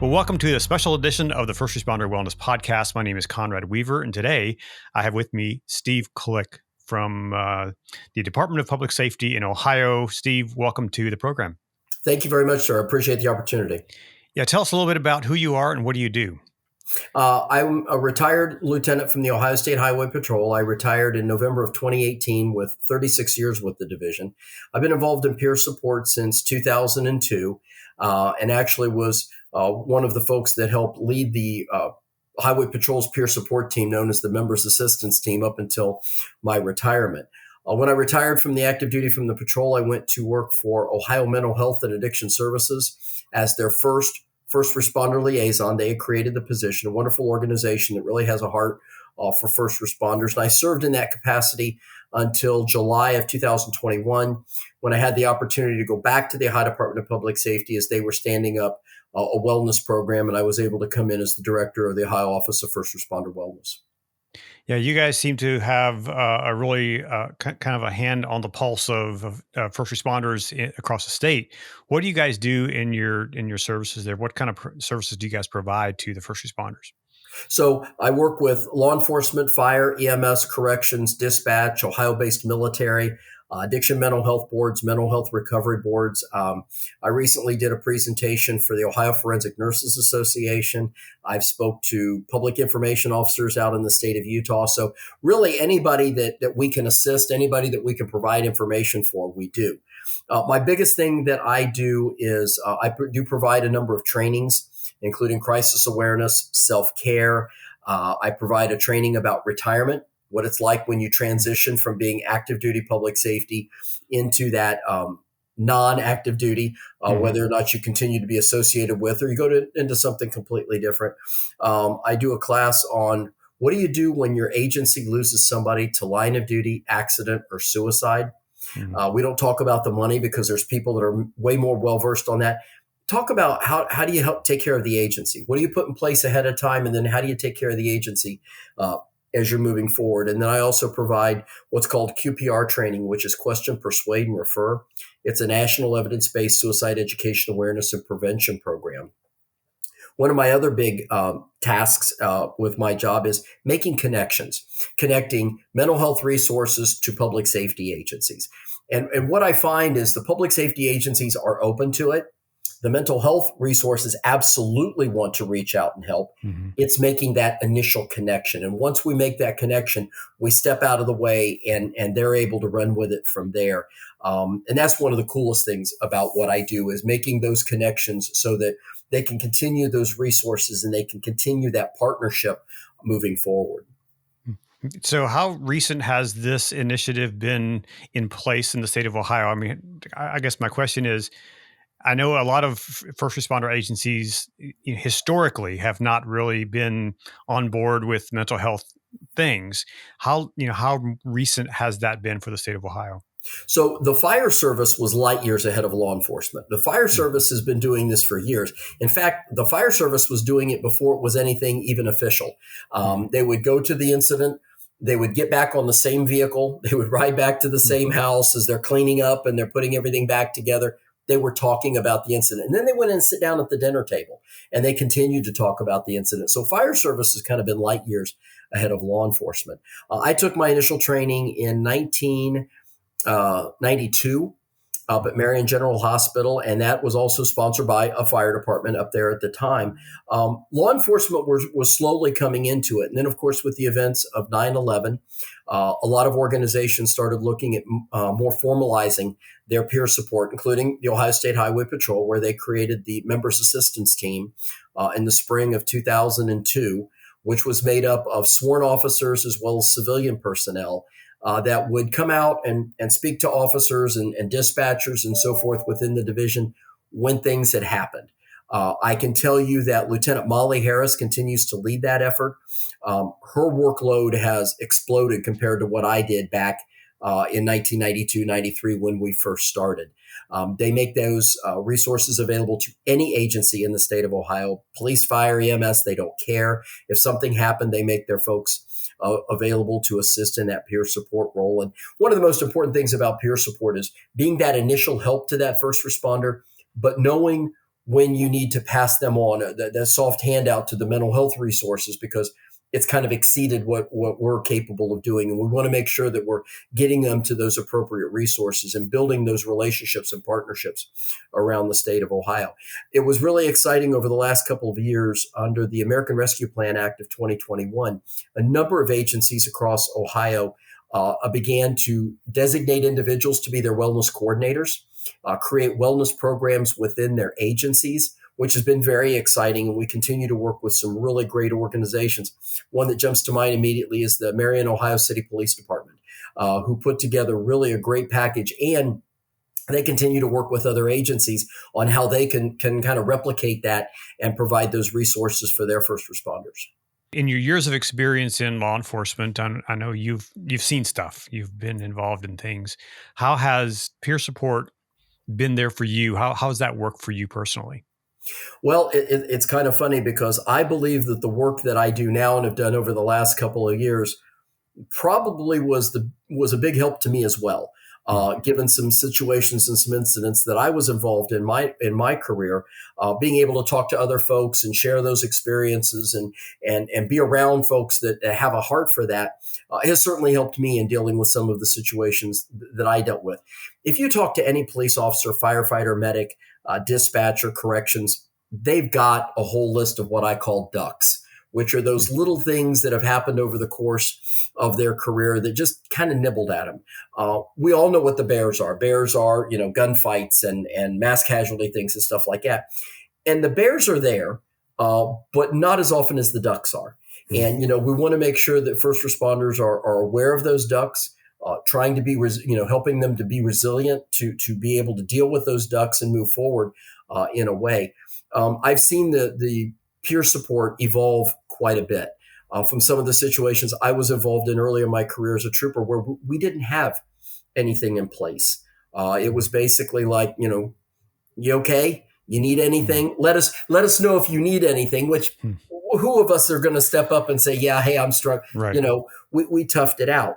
Well, welcome to a special edition of the First Responder Wellness Podcast. My name is Conrad Weaver, and today I have with me Steve Klick from the Department of Public Safety in Ohio. Steve, welcome to the program. Thank you very much, sir. I appreciate the opportunity. Yeah, tell us a little bit about who you are and what do you do? I'm a retired lieutenant from the Ohio State Highway Patrol. I retired in November of 2018 with 36 years with the division. I've been involved in peer support since 2002 and actually was one of the folks that helped lead the Highway Patrol's peer support team known as the Members Assistance Team up until my retirement. When I retired from the active duty from the patrol, I went to work for Ohio Mental Health and Addiction Services as their First Responder Liaison. They had created the position, a wonderful organization that really has a heart for first responders. And I served in that capacity until July of 2021, when I had the opportunity to go back to the Ohio Department of Public Safety as they were standing up a wellness program. And I was able to come in as the director of the Ohio Office of First Responder Wellness. Yeah, you guys seem to have a really kind of a hand on the pulse of first responders across the state. What do you guys do in your services there? What kind of services do you guys provide to the first responders? So I work with law enforcement, fire, EMS, corrections, dispatch, Ohio-based military, addiction mental health boards, mental health recovery boards. I recently did a presentation for the Ohio Forensic Nurses Association. I've spoke to public information officers out in the state of Utah. So really anybody that we can assist, anybody that we can provide information for, we do. My biggest thing that I do is I do provide a number of trainings, including crisis awareness, self-care. I provide a training about retirement, what it's like when you transition from being active duty public safety into that non-active duty, whether or not you continue to be associated with, or you go into something completely different. I do a class on what do you do when your agency loses somebody to line of duty, accident, or suicide. We don't talk about the money because there's people that are way more well-versed on that. Talk about how do you help take care of the agency? What do you put in place ahead of time? And then how do you take care of the agency as you're moving forward? And then I also provide what's called QPR training, which is question, persuade, and refer. It's a national evidence-based suicide education awareness and prevention program. One of my other big tasks with my job is making connections, connecting mental health resources to public safety agencies. And what I find is the public safety agencies are open to it. The mental health resources absolutely want to reach out and help. Mm-hmm. It's making that initial connection. And once we make that connection, we step out of the way and they're able to run with it from there. And that's one of the coolest things about what I do is making those connections so that they can continue those resources and they can continue that partnership moving forward. So how recent has this initiative been in place in the state of Ohio? I mean, I guess my question is, I know a lot of first responder agencies historically have not really been on board with mental health things. How recent has that been for the state of Ohio? So the fire service was light years ahead of law enforcement. The fire service has been doing this for years. In fact, the fire service was doing it before it was anything even official. They would go to the incident. They would get back on the same vehicle. They would ride back to the same house as they're cleaning up and they're putting everything back together. They were talking about the incident. And then they went and sit down at the dinner table and they continued to talk about the incident. So fire service has kind of been light years ahead of law enforcement. I took my initial training in 1992 up at Marion General Hospital, and that was also sponsored by a fire department up there at the time. Law enforcement was slowly coming into it. And then, of course, with the events of 9/11, a lot of organizations started looking at more formalizing their peer support, including the Ohio State Highway Patrol, where they created the Members Assistance Team in the spring of 2002, which was made up of sworn officers as well as civilian personnel that would come out and speak to officers and dispatchers and so forth within the division when things had happened. I can tell you that Lieutenant Molly Harris continues to lead that effort. Her workload has exploded compared to what I did back in 1992, 93 when we first started. They make those resources available to any agency in the state of Ohio, police, fire, EMS, they don't care. If something happened, they make their folks available to assist in that peer support role. And one of the most important things about peer support is being that initial help to that first responder, but knowing when you need to pass them on, that soft handout to the mental health resources, because it's kind of exceeded what we're capable of doing. And we want to make sure that we're getting them to those appropriate resources and building those relationships and partnerships around the state of Ohio. It was really exciting over the last couple of years under the American Rescue Plan Act of 2021. A number of agencies across Ohio began to designate individuals to be their wellness coordinators, create wellness programs within their agencies, which has been very exciting. And we continue to work with some really great organizations. One that jumps to mind immediately is the Marion, Ohio City Police Department, who put together really a great package. And they continue to work with other agencies on how they can kind of replicate that and provide those resources for their first responders. In your years of experience in law enforcement, I know you've seen stuff. You've been involved in things. How has peer support been there for you? How has that worked for you personally? Well, it's kind of funny because I believe that the work that I do now and have done over the last couple of years probably was a big help to me as well. Given some situations and some incidents that I was involved in my career, being able to talk to other folks and share those experiences and be around folks that have a heart for that has certainly helped me in dealing with some of the situations that I dealt with. If you talk to any police officer, firefighter, medic, dispatcher, corrections, they've got a whole list of what I call ducks, which are those little things that have happened over the course of their career that just kind of nibbled at them. We all know what the bears are. Bears are, gunfights and mass casualty things and stuff like that. And the bears are there, but not as often as the ducks are. And, we want to make sure that first responders are aware of those ducks, trying to be, helping them to be resilient, to be able to deal with those ducks and move forward in a way. I've seen the peer support evolve quite a bit from some of the situations I was involved in early in my career as a trooper, where we didn't have anything in place. It was basically like, you okay? You need anything? Let us know if you need anything, which who of us are going to step up and say, yeah, hey, I'm struck. Right. We toughed it out.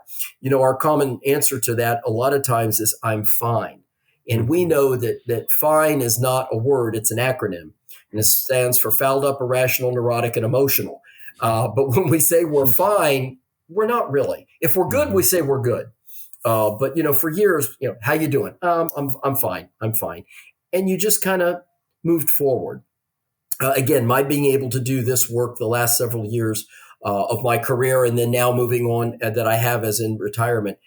Our common answer to that a lot of times is I'm fine. And we know that fine is not a word, it's an acronym. And it stands for fouled up, irrational, neurotic, and emotional. But when we say we're fine, we're not really. If we're good, we say we're good. But for years, how you doing? I'm fine. I'm fine. And you just kind of moved forward. Again, my being able to do this work the last several years of my career, and then now moving on that I have as in retirement,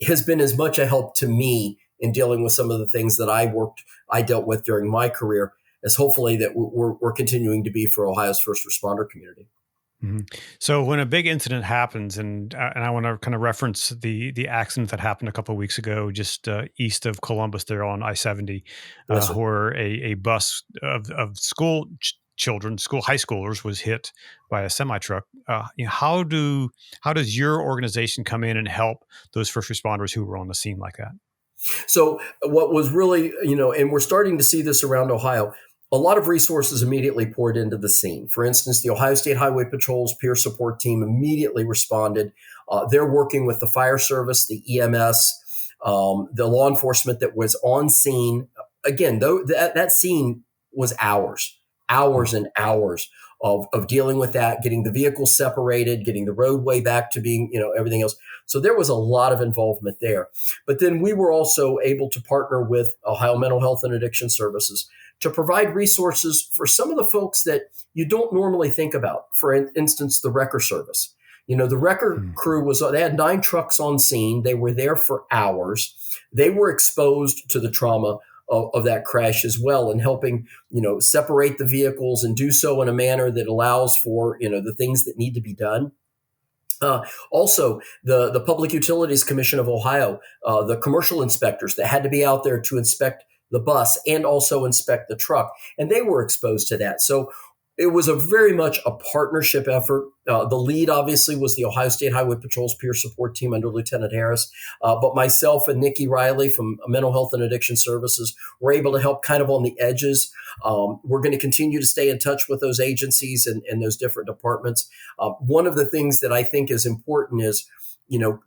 has been as much a help to me in dealing with some of the things that I dealt with during my career, as hopefully that we're continuing to be for Ohio's first responder community. Mm-hmm. So when a big incident happens, and I want to kind of reference the accident that happened a couple of weeks ago, just east of Columbus, there on I-70, Yes, sir. where a bus of school children, high schoolers, was hit by a semi truck. How does your organization come in and help those first responders who were on the scene like that? So what was really, and we're starting to see this around Ohio, a lot of resources immediately poured into the scene. For instance, the Ohio State Highway Patrol's peer support team immediately responded. They're working with the fire service, the EMS, the law enforcement that was on scene. Again, though that scene was hours and hours of dealing with that, getting the vehicles separated, getting the roadway back to being, everything else. So there was a lot of involvement there. But then we were also able to partner with Ohio Mental Health and Addiction Services to provide resources for some of the folks that you don't normally think about. For instance, the wrecker service. The wrecker crew they had 9 trucks on scene. They were there for hours. They were exposed to the trauma of that crash as well, and helping, separate the vehicles and do so in a manner that allows for, the things that need to be done. Also, the Public Utilities Commission of Ohio, the commercial inspectors that had to be out there to inspect the bus and also inspect the truck, and they were exposed to that. So it was a very much a partnership effort. The lead, obviously, was the Ohio State Highway Patrol's peer support team under Lieutenant Harris. But myself and Nikki Riley from Mental Health and Addiction Services were able to help kind of on the edges. We're going to continue to stay in touch with those agencies and those different departments. One of the things that I think is important is,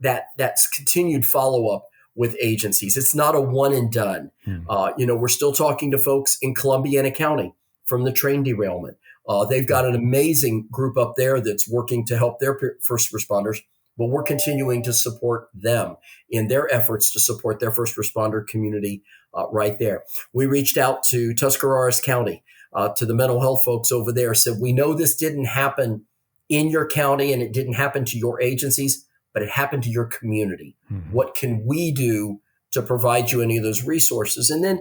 that's continued follow-up with agencies. It's not a one and done. We're still talking to folks in Columbiana County from the train derailment. They've got an amazing group up there that's working to help their first responders, but we're continuing to support them in their efforts to support their first responder community right there. We reached out to Tuscarawas County, to the mental health folks over there, said, we know this didn't happen in your county and it didn't happen to your agencies, but it happened to your community. What can we do to provide you any of those resources? And then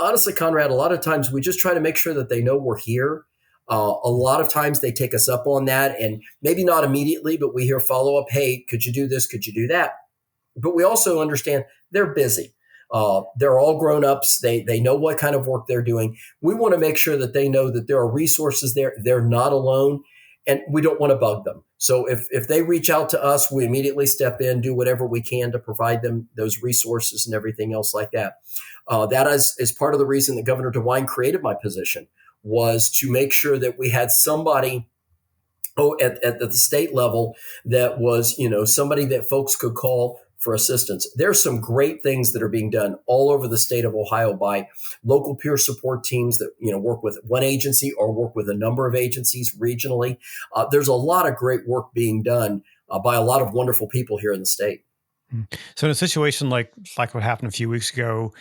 honestly, Conrad, a lot of times we just try to make sure that they know we're here. A lot of times they take us up on that, and maybe not immediately, but we hear follow up. Hey, could you do this? Could you do that? But we also understand they're busy. They're all grown-ups. They know what kind of work they're doing. We want to make sure that they know that there are resources there. They're not alone, and we don't want to bug them. So if they reach out to us, we immediately step in, do whatever we can to provide them those resources and everything else like that. That is part of the reason that Governor DeWine created my position, was to make sure that we had somebody at the state level that was, somebody that folks could call for assistance. There's some great things that are being done all over the state of Ohio by local peer support teams that, work with one agency or work with a number of agencies regionally. There's a lot of great work being done by a lot of wonderful people here in the state. So in a situation like what happened a few weeks ago,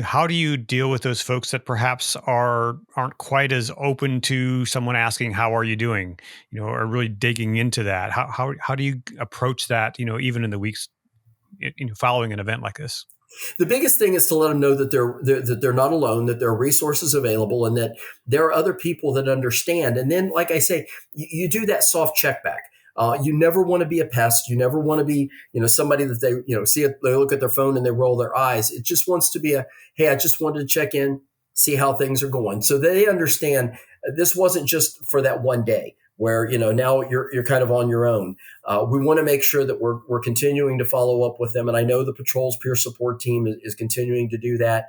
how do you deal with those folks that perhaps aren't quite as open to someone asking, how are you doing, or really digging into that? How do you approach that, even in the weeks following an event like this? The biggest thing is to let them know that they're not alone, that there are resources available, and that there are other people that understand. And then, like I say, you do that soft check back. You never want to be a pest. You never want to be, somebody that they, see it, they look at their phone and they roll their eyes. It just wants to be hey, I just wanted to check in, see how things are going. So they understand this wasn't just for that one day where, now you're kind of on your own. We want to make sure that we're continuing to follow up with them. And I know the patrol's peer support team is continuing to do that.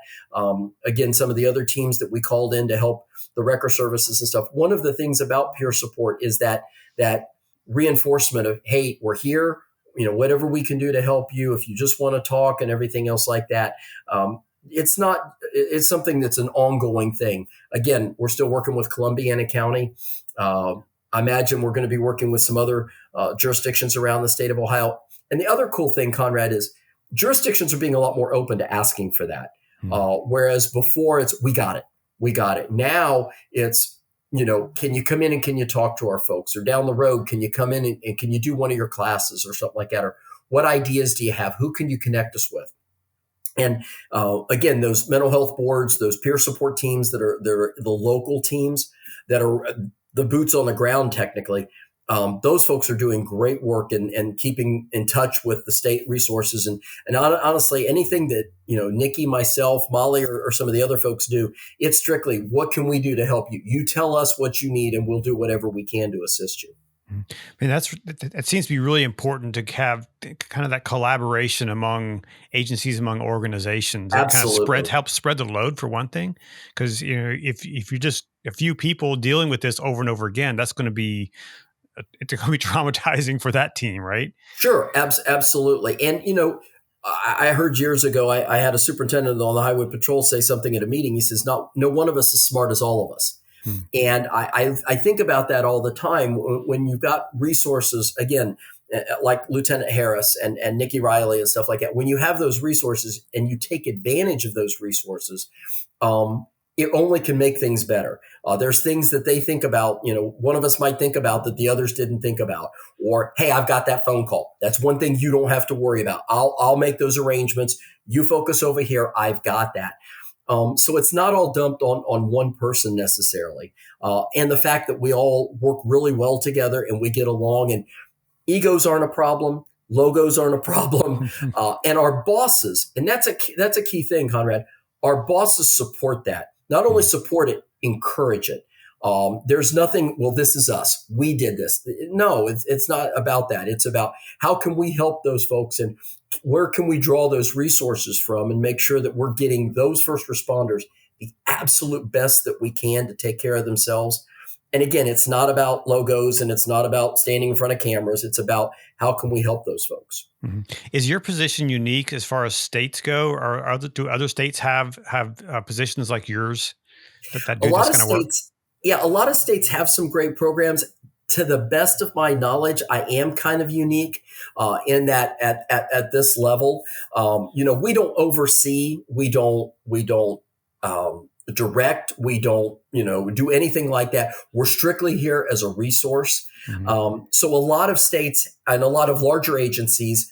Again, some of the other teams that we called in to help the wrecker services and stuff. One of the things about peer support is that reinforcement of, hey, we're here, whatever we can do to help you, if you just want to talk and everything else like that. It's something that's an ongoing thing. Again, we're still working with Columbiana County. I imagine we're going to be working with some other jurisdictions around the state of Ohio. And the other cool thing, Conrad, is jurisdictions are being a lot more open to asking for that. Whereas before it's, we got it. Now it's, can you come in and can you talk to our folks? Or down the road, can you come in and can you do one of your classes or something like that? Or what ideas do you have? Who can you connect us with? And again, those mental health boards, those peer support teams that are the local teams that are the boots on the ground, technically, those folks are doing great work and keeping in touch with the state resources. And honestly, anything that, Nikki, myself, Molly, or some of the other folks do, it's strictly, what can we do to help you? You tell us what you need and we'll do whatever we can to assist you. I mean, it seems to be really important to have kind of that collaboration among agencies, among organizations. It kind of helps spread the load, for one thing, because if you're just a few people dealing with this over and over again, it's going to be traumatizing for that team, right? Sure, absolutely. And I heard years ago, I had a superintendent on the highway patrol say something at a meeting. He says, "No one of us is smart as all of us." And I think about that all the time when you've got resources, again, like Lieutenant Harris and Nikki Riley and stuff like that. When you have those resources and you take advantage of those resources, it only can make things better. There's things that they think about, one of us might think about that the others didn't think about. Or, hey, I've got that phone call. That's one thing you don't have to worry about. I'll make those arrangements. You focus over here. I've got that. So it's not all dumped on one person necessarily. And the fact that we all work really well together and we get along, and egos aren't a problem, logos aren't a problem, and our bosses, and that's a key thing, Conrad. Our bosses support that. Not only support it, encourage it. There's nothing, well, this is us. We did this. No, it's not about that. It's about how can we help those folks and where can we draw those resources from and make sure that we're getting those first responders the absolute best that we can to take care of themselves And again, it's not about logos and it's not about standing in front of cameras. It's about how can we help those folks. Is your position unique as far as states go, or do other states have positions like yours that A do lot this of kind of work? states, yeah, a lot of states have some great programs. To the best of my knowledge, I am kind of unique in that at this level, we don't oversee, we don't direct, we don't do anything like that. We're strictly here as a resource. Mhm. So a lot of states and a lot of larger agencies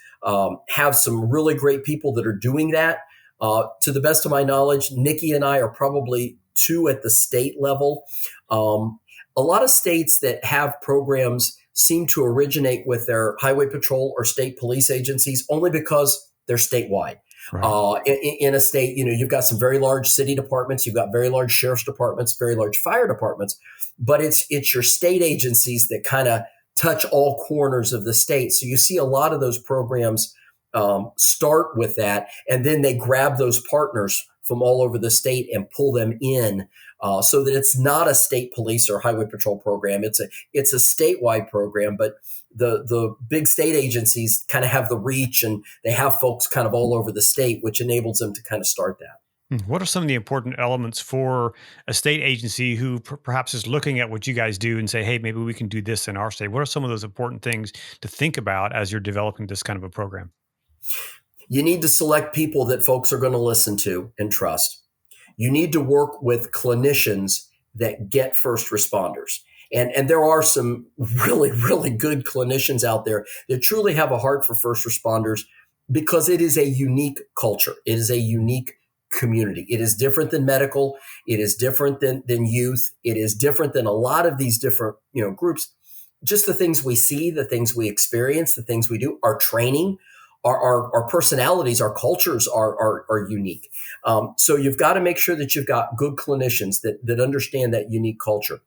have some really great people that are doing that. To the best of my knowledge, Nikki and I are probably two at the state level. Um, a lot of states that have programs seem to originate with their highway patrol or state police agencies only because they're statewide. Right. In a state, you've got some very large city departments, you've got very large sheriff's departments, very large fire departments, but it's your state agencies that kind of touch all corners of the state. So you see a lot of those programs start with that, and then they grab those partners from all over the state and pull them in, so that it's not a state police or highway patrol program. It's a statewide program, but the big state agencies kind of have the reach and they have folks kind of all over the state, which enables them to kind of start that. What are some of the important elements for a state agency who perhaps is looking at what you guys do and say, hey, maybe we can do this in our state? What are some of those important things to think about as you're developing this kind of a program? You need to select people that folks are going to listen to and trust. You need to work with clinicians that get first responders. And there are some really, really good clinicians out there that truly have a heart for first responders because it is a unique culture. It is a unique community. It is different than medical. It is different than youth. It is different than a lot of these different, groups. Just the things we see, the things we experience, the things we do, our training, our personalities, our cultures are unique. So you've got to make sure that you've got good clinicians that understand that unique culture.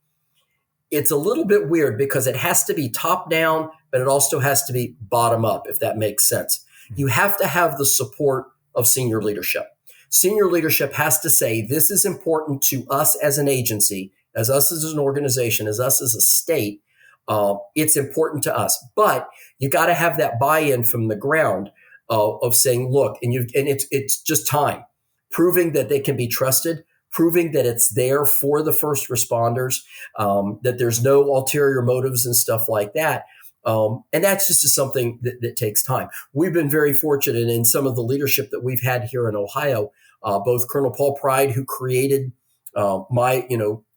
It's a little bit weird because it has to be top down, but it also has to be bottom up, if that makes sense. You have to have the support of senior leadership. Senior leadership has to say, this is important to us as an agency, as us as an organization, as us as a state. It's important to us, but you got to have that buy-in from the ground of saying, look, and it's just time, proving that they can be trusted, proving that it's there for the first responders, that there's no ulterior motives and stuff like that. And that's just something that takes time. We've been very fortunate in some of the leadership that we've had here in Ohio, both Colonel Paul Pride, who created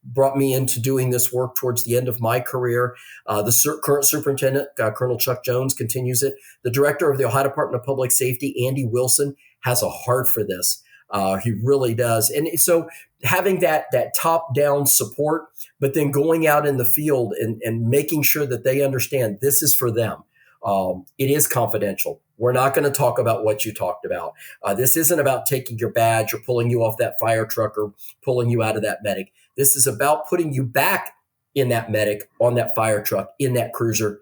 brought me into doing this work towards the end of my career. The current superintendent, Colonel Chuck Jones, continues it. The director of the Ohio Department of Public Safety, Andy Wilson, has a heart for this. He really does. And so having that top-down support, but then going out in the field and making sure that they understand this is for them. It is confidential. We're not going to talk about what you talked about. This isn't about taking your badge or pulling you off that fire truck or pulling you out of that medic. This is about putting you back in that medic, on that fire truck, in that cruiser,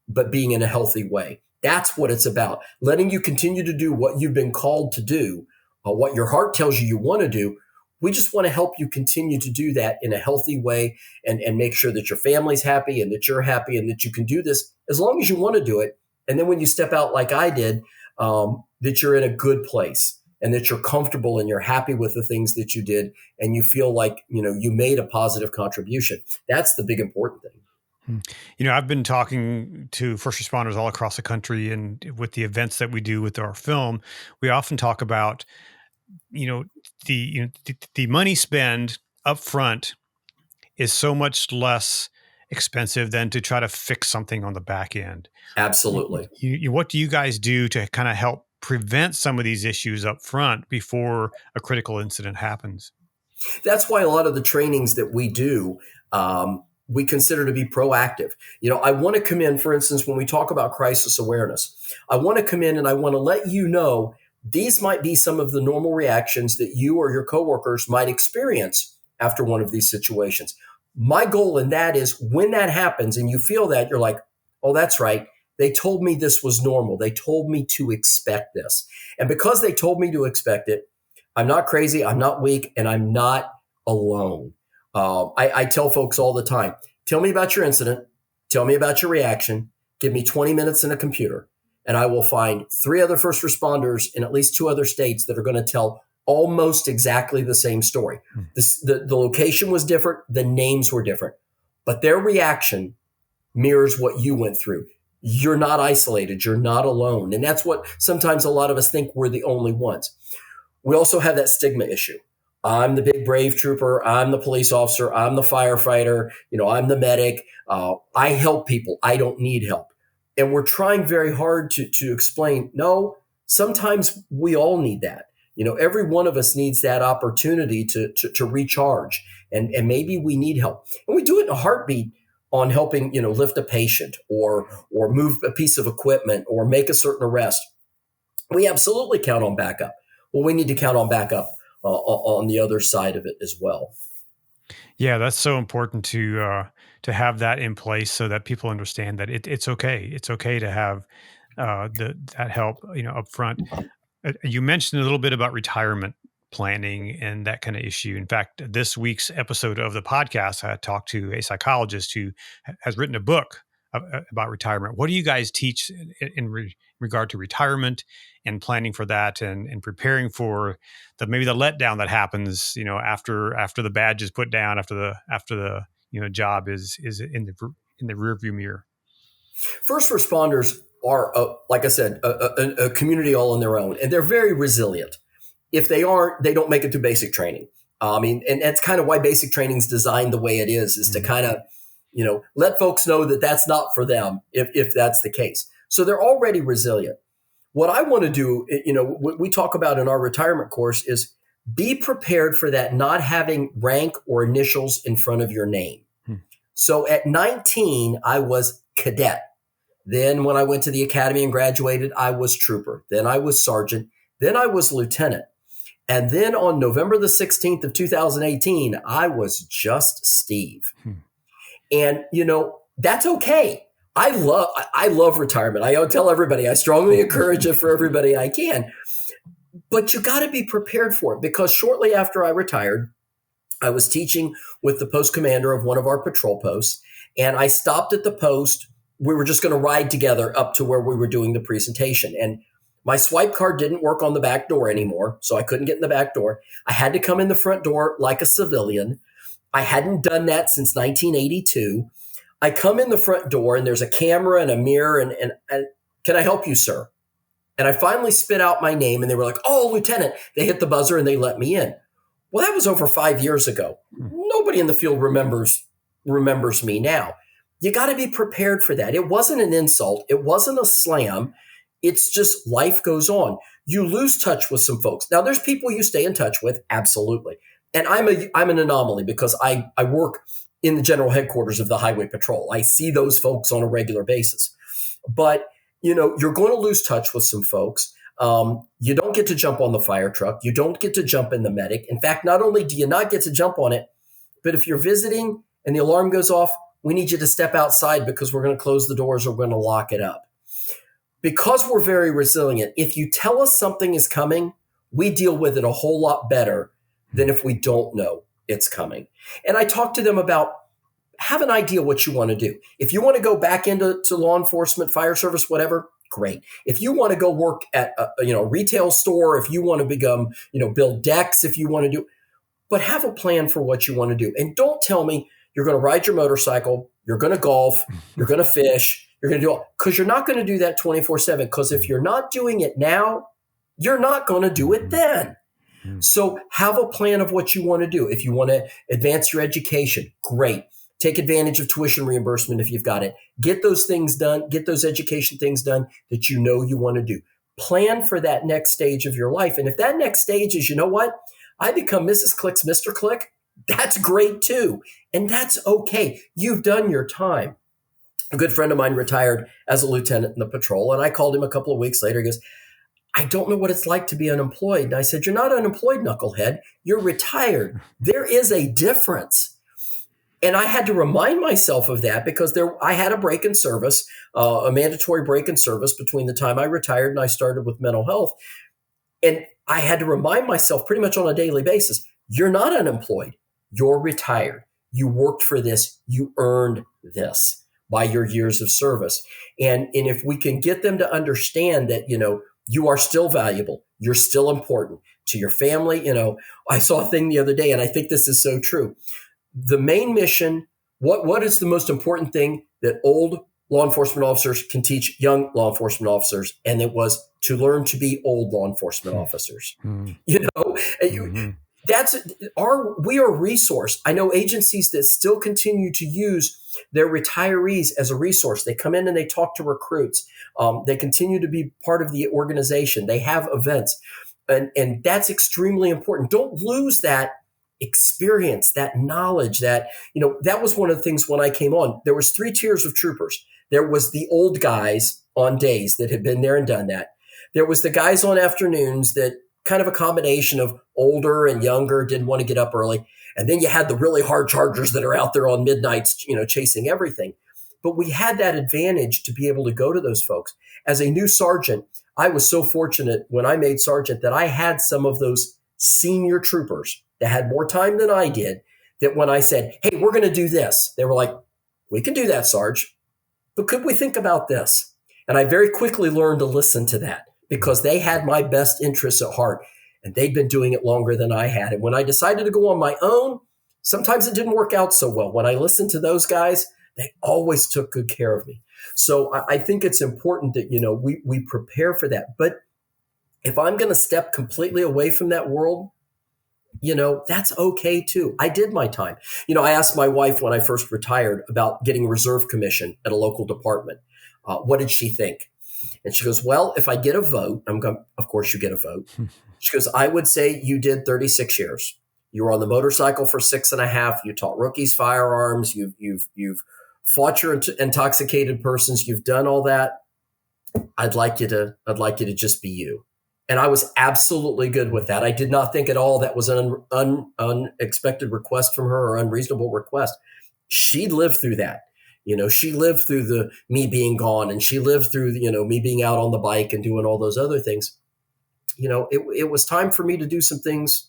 but being in a healthy way. That's what it's about. Letting you continue to do what you've been called to do, what your heart tells you want to do. We just want to help you continue to do that in a healthy way and make sure that your family's happy and that you're happy and that you can do this as long as you want to do it. And then when you step out like I did, that you're in a good place and that you're comfortable and you're happy with the things that you did and you feel like, you made a positive contribution. That's the big important thing. I've been talking to first responders all across the country, and with the events that we do with our film, we often talk about, the money spent up front is so much less expensive than to try to fix something on the back end. Absolutely. What do you guys do to kind of help prevent some of these issues up front before a critical incident happens? That's why a lot of the trainings that we do, we consider to be proactive. I want to come in, for instance, when we talk about crisis awareness, I want to come in and I want to let you know these might be some of the normal reactions that you or your coworkers might experience after one of these situations. My goal in that is when that happens and you feel that, you're like, oh, that's right. They told me this was normal. They told me to expect this. And because they told me to expect it, I'm not crazy, I'm not weak, and I'm not alone. I tell folks all the time, Tell me about your incident. Tell me about your reaction. Give me 20 minutes in a computer, and I will find 3 other first responders in at least 2 other states that are going to tell almost exactly the same story. The location was different. The names were different, but their reaction mirrors what you went through. You're not isolated. You're not alone. And that's what sometimes a lot of us think we're the only ones. We also have that stigma issue. I'm the big brave trooper. I'm the police officer. I'm the firefighter. I'm the medic. I help people. I don't need help. And we're trying very hard to explain, no, sometimes we all need that. Every one of us needs that opportunity to recharge. And maybe we need help. And we do it in a heartbeat on helping, lift a patient or move a piece of equipment or make a certain arrest. We absolutely count on backup. Well, we need to count on backup on the other side of it as well. Yeah, that's so important to have that in place so that people understand that it's okay. It's okay to have that help, up front. You mentioned a little bit about retirement planning and that kind of issue. In fact, this week's episode of the podcast, I talked to a psychologist who has written a book about retirement. What do you guys teach in regard to retirement and planning for that, and preparing for maybe the letdown that happens, after the badge is put down, after the job is in the rearview mirror? First responders are, like I said, a community all on their own, and they're very resilient. If they aren't, they don't make it through basic training. And that's kind of why basic training is designed the way it is to kind of, let folks know that that's not for them if that's the case. So they're already resilient. What I want to do, what we talk about in our retirement course is be prepared for that not having rank or initials in front of your name. So at 19, I was cadet. Then when I went to the academy and graduated, I was trooper. Then I was sergeant. Then I was lieutenant. And then on November the 16th of 2018, I was just Steve. And, that's okay. I love retirement. I tell everybody, I strongly encourage it for everybody I can. But you got to be prepared for it, because shortly after I retired, I was teaching with the post commander of one of our patrol posts, and I stopped at the post. We were just going to ride together up to where we were doing the presentation. And my swipe card didn't work on the back door anymore, so I couldn't get in the back door. I had to come in the front door like a civilian. I hadn't done that since 1982. I come in the front door, and there's a camera and a mirror, and can I help you, sir? And I finally spit out my name, and they were like, oh, Lieutenant. They hit the buzzer, and they let me in. Well, that was over 5 years ago. Nobody in the field remembers me now. You got to be prepared for that. It wasn't an insult. It wasn't a slam. It's just life goes on. You lose touch with some folks. Now, there's people you stay in touch with, absolutely. And I'm an anomaly because I work in the general headquarters of the Highway Patrol. I see those folks on a regular basis. But, you're going to lose touch with some folks. You don't get to jump on the fire truck. You don't get to jump in the medic. In fact, not only do you not get to jump on it, but if you're visiting and the alarm goes off, we need you to step outside because we're going to close the doors or we're going to lock it up. Because we're very resilient, if you tell us something is coming, we deal with it a whole lot better than if we don't know it's coming. And I talk to them about, have an idea what you want to do. If you want to go back into law enforcement, fire service, whatever, great. If you want to go work at a retail store, if you want to become, build decks, if you want to do, but have a plan for what you want to do. And don't tell me you're going to ride your motorcycle, you're going to golf, you're going to fish, you're going to do all, because you're not going to do that 24/7. Because if you're not doing it now, you're not going to do it then. So have a plan of what you want to do. If you want to advance your education, great. Take advantage of tuition reimbursement if you've got it. Get those things done. Get those education things done that you want to do. Plan for that next stage of your life. And if that next stage is, I become Mrs. Click's Mr. Click, that's great too. And that's okay. You've done your time. A good friend of mine retired as a lieutenant in the patrol, and I called him a couple of weeks later. He goes, I don't know what it's like to be unemployed. And I said, you're not unemployed, knucklehead. You're retired. There is a difference. And I had to remind myself of that because I had a break in service, a mandatory break in service between the time I retired and I started with mental health. And I had to remind myself pretty much on a daily basis, you're not unemployed. You're retired. You worked for this. You earned this by your years of service. And if we can get them to understand that, you are still valuable, you're still important to your family. I saw a thing the other day, and I think this is so true. The main mission, what is the most important thing that old law enforcement officers can teach young law enforcement officers? And it was to learn to be old law enforcement officers. Mm-hmm. That's we are resourced. I know agencies that still continue to use their retirees as a resource. They come in and they talk to recruits. They continue to be part of the organization. They have events, and that's extremely important. Don't lose that experience, that knowledge. That was one of the things when I came on. There was 3 tiers of troopers. There was the old guys on days that had been there and done that. There was the guys on afternoons that kind of a combination of older and younger, didn't want to get up early. And then you had the really hard chargers that are out there on midnights, chasing everything. But we had that advantage to be able to go to those folks. As a new sergeant, I was so fortunate when I made sergeant that I had some of those senior troopers that had more time than I did, that when I said, hey, we're going to do this, they were like, we can do that, Sarge, but could we think about this? And I very quickly learned to listen to that, because they had my best interests at heart, and they'd been doing it longer than I had. And when I decided to go on my own, sometimes it didn't work out so well. When I listened to those guys, they always took good care of me. So I think it's important that, we prepare for that. But if I'm going to step completely away from that world, that's okay too. I did my time. I asked my wife when I first retired about getting a reserve commission at a local department. What did she think? And she goes, well, if I get a vote, I'm going, of course you get a vote. She goes, I would say you did 36 years. You were on the motorcycle for 6.5. You taught rookies firearms. You've fought your intoxicated persons. You've done all that. I'd like you to just be you. And I was absolutely good with that. I did not think at all that was an unexpected request from her or unreasonable request. She lived through that. She lived through the me being gone, and she lived through, me being out on the bike and doing all those other things. It was time for me to do some things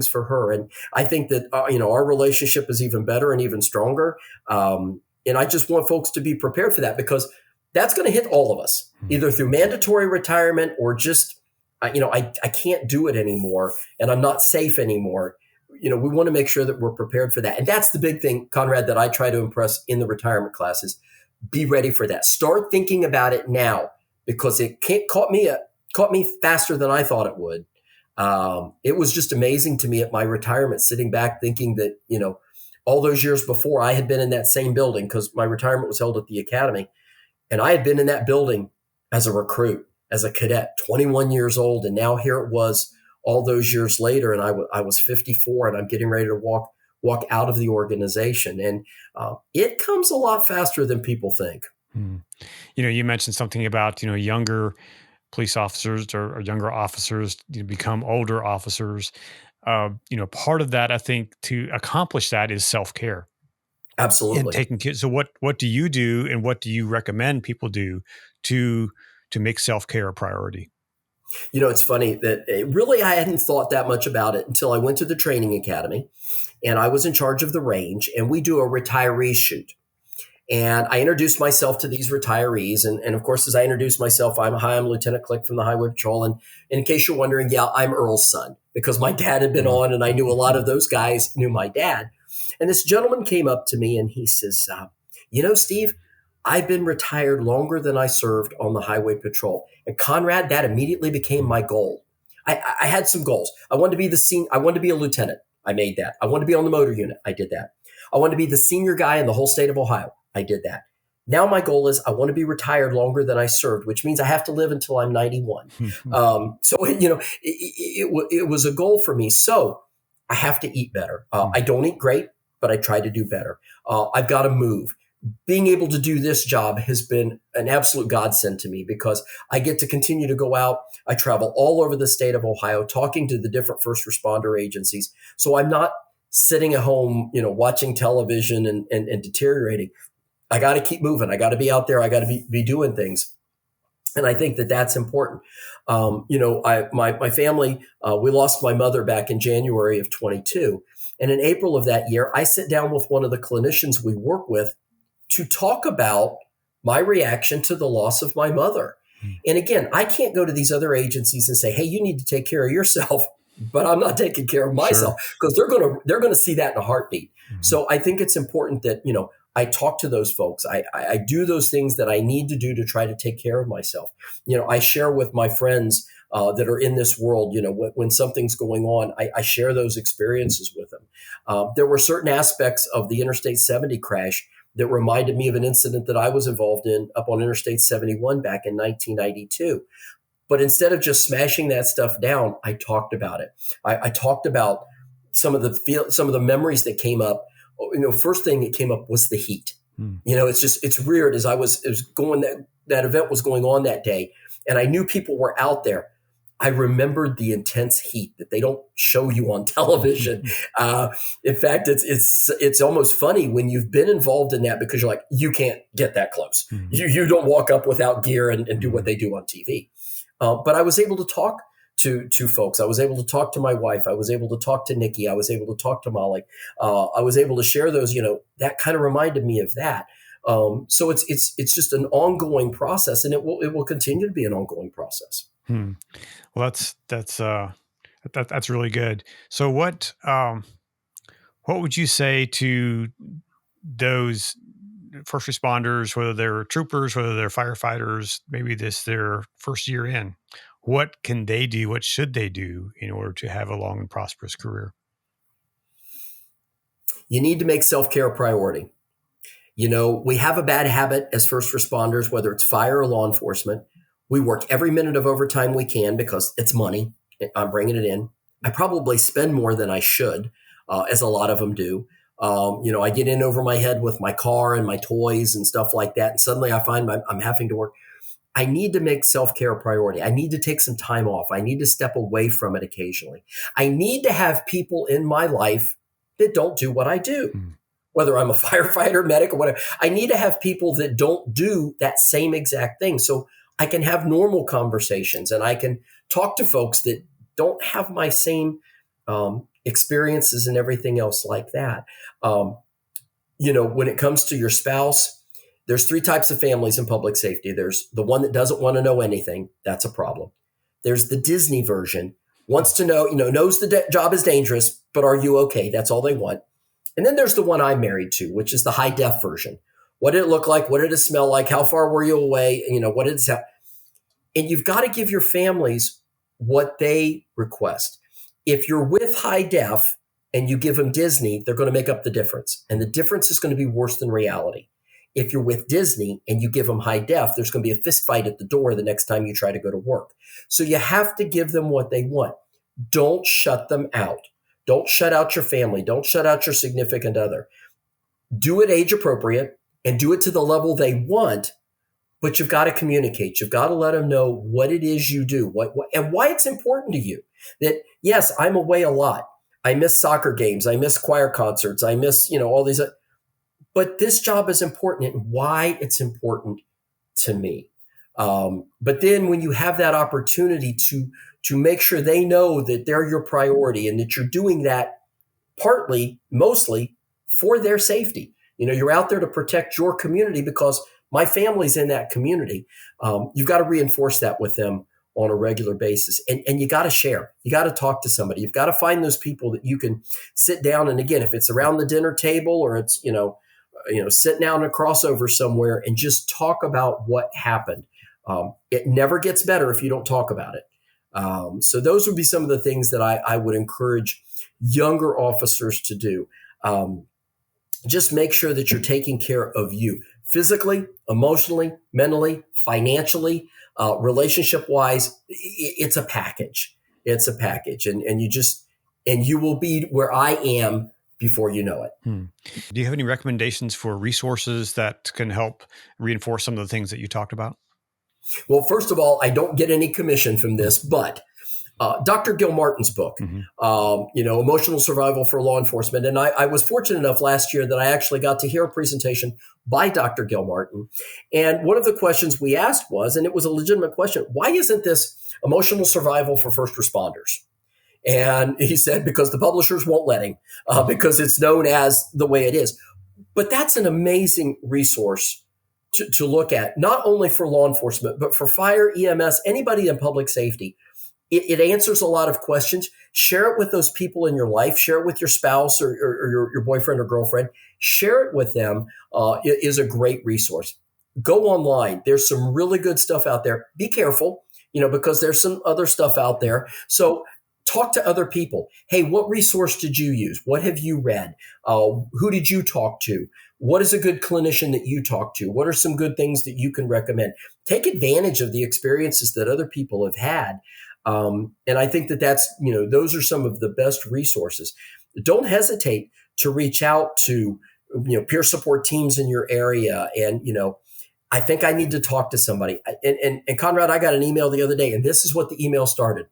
for her. And I think that, our relationship is even better and even stronger. And I just want folks to be prepared for that, because that's going to hit all of us, either through mandatory retirement or just, I can't do it anymore and I'm not safe anymore. We want to make sure that we're prepared for that. And that's the big thing, Conrad, that I try to impress in the retirement classes. Be ready for that. Start thinking about it now, because it caught me faster than I thought it would. It was just amazing to me at my retirement, sitting back thinking that, all those years before, I had been in that same building, because my retirement was held at the academy. And I had been in that building as a recruit, as a cadet, 21 years old. And now here it was all those years later. And I was 54, and I'm getting ready to walk out of the organization. And it comes a lot faster than people think. You mentioned something about, younger police officers or younger officers become older officers. Part of that, I think, to accomplish that is self-care. And Absolutely. taking care. So what do you do, and what do you recommend people do to make self-care a priority? It's funny that really I hadn't thought that much about it until I went to the training academy, and I was in charge of the range, and we do a retiree shoot. And I introduced myself to these retirees. And of course, as I introduced myself, I'm Lieutenant Click from the Highway Patrol. And in case you're wondering, yeah, I'm Earl's son, because my dad had been on, and I knew a lot of those guys knew my dad. And this gentleman came up to me and he says, Steve, I've been retired longer than I served on the Highway Patrol. And Conrad, that immediately became my goal. I had some goals. I wanted to be I wanted to be a lieutenant. I made that. I wanted to be on the motor unit. I did that. I wanted to be the senior guy in the whole state of Ohio. I did that. Now my goal is I want to be retired longer than I served, which means I have to live until I'm 91. So, it was a goal for me. So I have to eat better. I don't eat great, but I try to do better. I've got to move. Being able to do this job has been an absolute godsend to me, because I get to continue to go out. I travel all over the state of Ohio, talking to the different first responder agencies. So I'm not sitting at home, watching television and deteriorating. I got to keep moving. I got to be out there. I got to be doing things. And I think that that's important. My family, we lost my mother back in January of 22. And in April of that year, I sit down with one of the clinicians we work with to talk about my reaction to the loss of my mother. And again, I can't go to these other agencies and say, hey, you need to take care of yourself, but I'm not taking care of myself, because they're gonna see that in a heartbeat. Mm-hmm. So I think it's important that, I talk to those folks. I do those things that I need to do to try to take care of myself. I share with my friends that are in this world, when something's going on, I share those experiences with them. There were certain aspects of the Interstate 70 crash that reminded me of an incident that I was involved in up on Interstate 71 back in 1992. But instead of just smashing that stuff down, I talked about it. I talked about some of the memories that came up. First thing that came up was the heat. It's weird. As it was going, that event was going on that day, and I knew people were out there. I remembered the intense heat that they don't show you on television. In fact, it's almost funny when you've been involved in that, because you're like, you can't get that close. Mm-hmm. You don't walk up without gear and do what they do on TV. But I was able to talk to folks. I was able to talk to my wife. I was able to talk to Nikki. I was able to talk to Molly. I was able to share those. That kind of reminded me of that. So it's just an ongoing process, and it will continue to be an ongoing process. Well, that's really good. So what would you say to those first responders, whether they're troopers, whether they're firefighters, maybe this their first year in? What can they do? What should they do in order to have a long and prosperous career? You need to make self-care a priority. We have a bad habit as first responders, whether it's fire or law enforcement. We work every minute of overtime we can because it's money. I'm bringing it in. I probably spend more than I should, as a lot of them do. I get in over my head with my car and my toys and stuff like that. And suddenly I find I'm having to work. I need to make self-care a priority. I need to take some time off. I need to step away from it occasionally. I need to have people in my life that don't do what I do, whether I'm a firefighter, medic, or whatever. I need to have people that don't do that same exact thing. So I can have normal conversations, and I can talk to folks that don't have my same experiences and everything else like that. When it comes to your spouse, there's 3 types of families in public safety. There's the one that doesn't want to know anything. That's a problem. There's the Disney version, wants to know, knows the job is dangerous, but are you okay? That's all they want. And then there's the one I'm married to, which is the high def version. What did it look like? What did it smell like? How far were you away? What did it sound? And you've got to give your families what they request. If you're with high def and you give them Disney, they're going to make up the difference. And the difference is going to be worse than reality. If you're with Disney and you give them high def, there's going to be a fist fight at the door the next time you try to go to work. So you have to give them what they want. Don't shut them out. Don't shut out your family. Don't shut out your significant other. Do it age appropriate and do it to the level they want, but you've got to communicate. You've got to let them know what it is you do, what and why it's important to you. That, yes, I'm away a lot. I miss soccer games. I miss choir concerts. I miss, all these. But this job is important and why it's important to me. But then when you have that opportunity to make sure they know that they're your priority and that you're doing that mostly for their safety. You're out there to protect your community because my family's in that community. You've got to reinforce that with them on a regular basis. And you got to share. You got to talk to somebody. You've got to find those people that you can sit down. And again, if it's around the dinner table or it's, sitting down in a crossover somewhere and just talk about what happened. It never gets better if you don't talk about it. So those would be some of the things that I would encourage younger officers to do. Just make sure that you're taking care of you physically, emotionally, mentally, financially, relationship-wise. It's a package. It's a package. And you will be where I am before you know it. Do you have any recommendations for resources that can help reinforce some of the things that you talked about? Well, first of all, I don't get any commission from this, but Dr. Gil Martin's book, Emotional Survival for Law Enforcement. And I was fortunate enough last year that I actually got to hear a presentation by Dr. Gil Martin. And one of the questions we asked was, and it was a legitimate question, why isn't this emotional survival for first responders? And he said, because the publishers won't let him, because it's known as the way it is. But that's an amazing resource to look at, not only for law enforcement, but for fire, EMS, anybody in public safety. It answers a lot of questions. Share it with those people in your life. Share it with your spouse or your boyfriend or girlfriend. Share it with them. It is a great resource. Go online. There's some really good stuff out there. Be careful, because there's some other stuff out there. So talk to other people. Hey, what resource did you use? What have you read? Who did you talk to? What is a good clinician that you talk to? What are some good things that you can recommend? Take advantage of the experiences that other people have had. And I think that's, those are some of the best resources. Don't hesitate to reach out to, peer support teams in your area. And, I think I need to talk to somebody. And Conrad, I got an email the other day, and this is what the email started.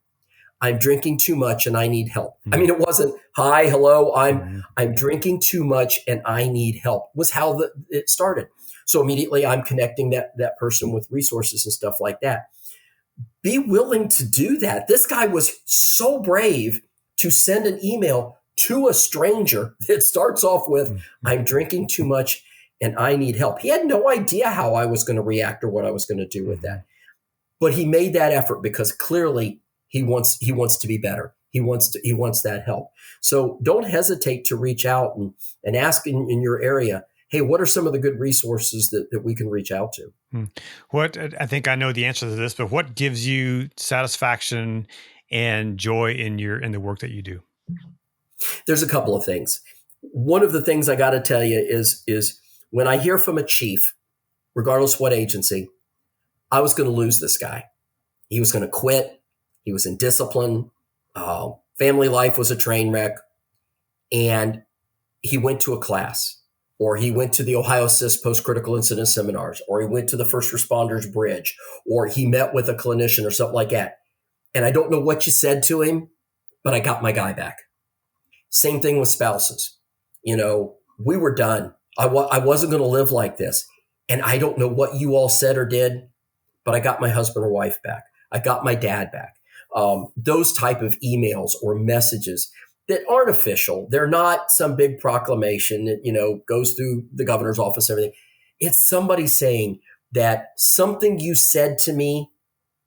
I'm drinking too much and I need help. I mean, it wasn't, hi, hello, I'm drinking too much and I need help, was how it started. So immediately I'm connecting that person with resources and stuff like that. Be willing to do that. This guy was so brave to send an email to a stranger that starts off with, I'm drinking too much and I need help. He had no idea how I was going to react or what I was going to do with that. But he made that effort because clearly he wants to be better. He wants that help. So don't hesitate to reach out and ask in your area, hey, what are some of the good resources that we can reach out to? What, I think I know the answer to this, but what gives you satisfaction and joy in the work that you do? There's a couple of things. One of the things I got to tell you is when I hear from a chief, regardless what agency, I was going to lose this guy. He was going to quit. He was in discipline. Family life was a train wreck. And he went to a class, or he went to the Ohio CIS post-critical incident seminars, or he went to the First Responders Bridge, or he met with a clinician or something like that. And I don't know what you said to him, but I got my guy back. Same thing with spouses. We were done. I wasn't going to live like this. And I don't know what you all said or did, but I got my husband or wife back. I got my dad back. Those type of emails or messages that aren't official. They're not some big proclamation that, goes through the governor's office, everything. It's somebody saying that something you said to me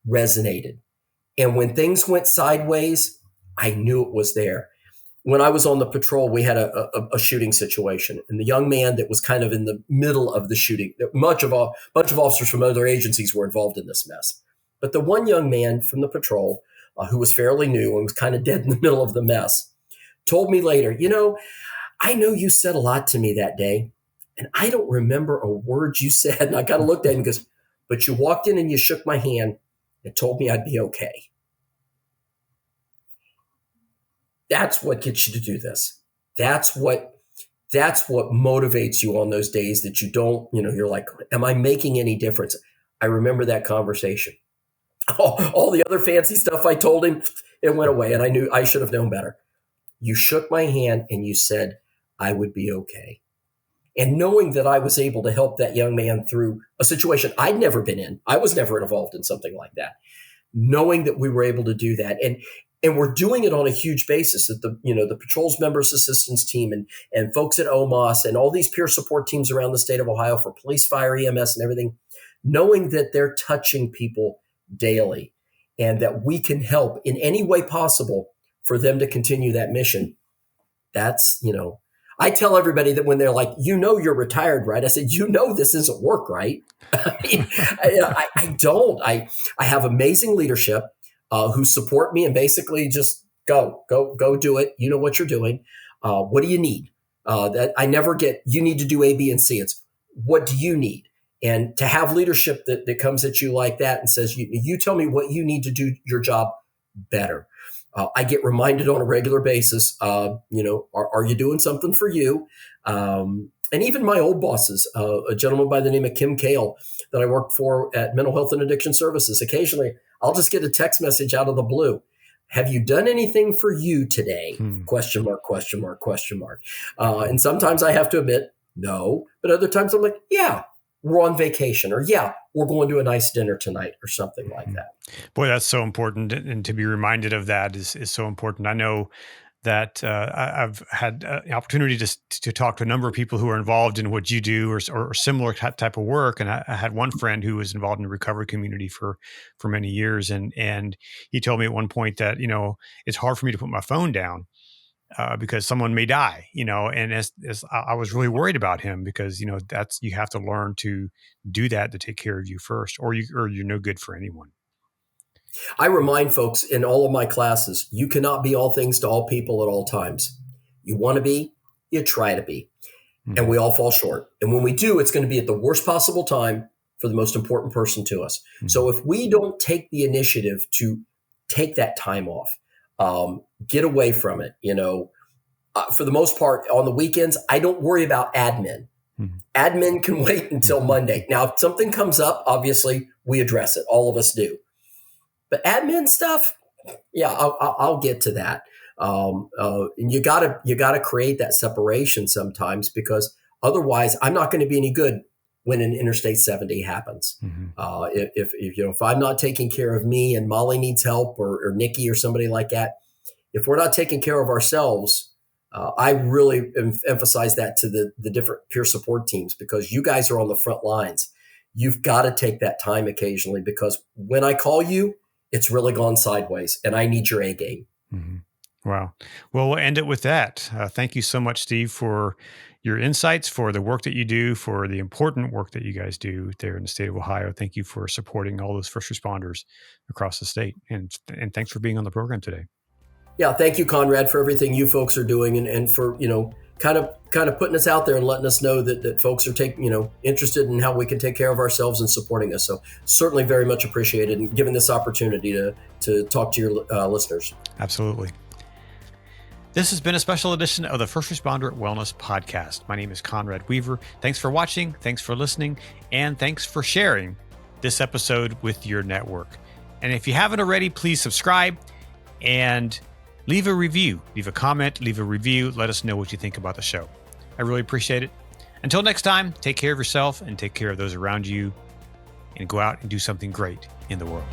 resonated. And when things went sideways, I knew it was there. When I was on the patrol, we had a shooting situation, and the young man that was kind of in the middle of the shooting, a bunch of officers from other agencies were involved in this mess. But the one young man from the patrol, who was fairly new and was kind of dead in the middle of the mess, told me later, I know you said a lot to me that day, and I don't remember a word you said. And I kind of looked at him and goes, but you walked in and you shook my hand and told me I'd be okay. That's what gets you to do this. That's what motivates you on those days that you don't, you're like, am I making any difference? I remember that conversation. All the other fancy stuff I told him, it went away, and I knew I should have known better. You shook my hand and you said I would be okay. And knowing that I was able to help that young man through a situation I'd never been in, I was never involved in something like that. Knowing that we were able to do that, and we're doing it on a huge basis that the patrol's members assistance team and folks at OMOS and all these peer support teams around the state of Ohio for police, fire, EMS, and everything, knowing that they're touching people daily and that we can help in any way possible for them to continue that mission. That's, I tell everybody that when they're like, you're retired, right? I said, this isn't work, right? I don't. I have amazing leadership who support me and basically just go do it. You know what you're doing. What do you need? That I never get, you need to do A, B, and C. It's what do you need? And to have leadership that comes at you like that and says, you tell me what you need to do your job better. I get reminded on a regular basis, are you doing something for you? And even my old bosses, a gentleman by the name of Kim Kale that I worked for at Mental Health and Addiction Services, occasionally I'll just get a text message out of the blue. Have you done anything for you today? Question mark, question mark, question mark. And sometimes I have to admit, no. But other times I'm like, yeah, we're on vacation, or yeah, we're going to a nice dinner tonight, or something like Mhm. that. Boy, that's so important, and to be reminded of that is so important. I know that I've had the opportunity to talk to a number of people who are involved in what you do, or similar type of work. And I had one friend who was involved in the recovery community for many years, and he told me at one point that it's hard for me to put my phone down because someone may die, and as I was really worried about him because that's you have to learn to do that to take care of you first, or you're no good for anyone. I remind folks in all of my classes, you cannot be all things to all people at all times. You want to be, you try to be, and Mhm. we all fall short. And when we do, it's going to be at the worst possible time for the most important person to us. Mhm. So if we don't take the initiative to take that time off, get away from it, for the most part, on the weekends, I don't worry about admin. Mhm. Admin can wait until Monday. Now, if something comes up, obviously we address it. All of us do. But admin stuff, yeah, I'll get to that. And you gotta create that separation sometimes, because otherwise, I'm not going to be any good when an Interstate 70 happens. Mhm. If I'm not taking care of me, and Molly needs help, or Nikki or somebody like that, if we're not taking care of ourselves, I really emphasize that to the different peer support teams, because you guys are on the front lines. You've got to take that time occasionally, because when I call you, it's really gone sideways, and I need your A game. Mhm. Wow. Well, we'll end it with that. Thank you so much, Steve, for your insights, for the work that you do, for the important work that you guys do there in the state of Ohio. Thank you for supporting all those first responders across the state, and thanks for being on the program today. Yeah, thank you, Conrad, for everything you folks are doing, and for kind of putting us out there and letting us know that folks are taking interested in how we can take care of ourselves and supporting us. So certainly very much appreciated, and giving this opportunity to talk to your listeners. Absolutely. This has been a special edition of the First Responder Wellness Podcast. My name is Conrad Weaver. Thanks for watching, thanks for listening, and thanks for sharing this episode with your network. And if you haven't already, please subscribe and leave a review. Leave a comment, leave a review. Let us know what you think about the show. I really appreciate it. Until next time, take care of yourself and take care of those around you, and go out and do something great in the world.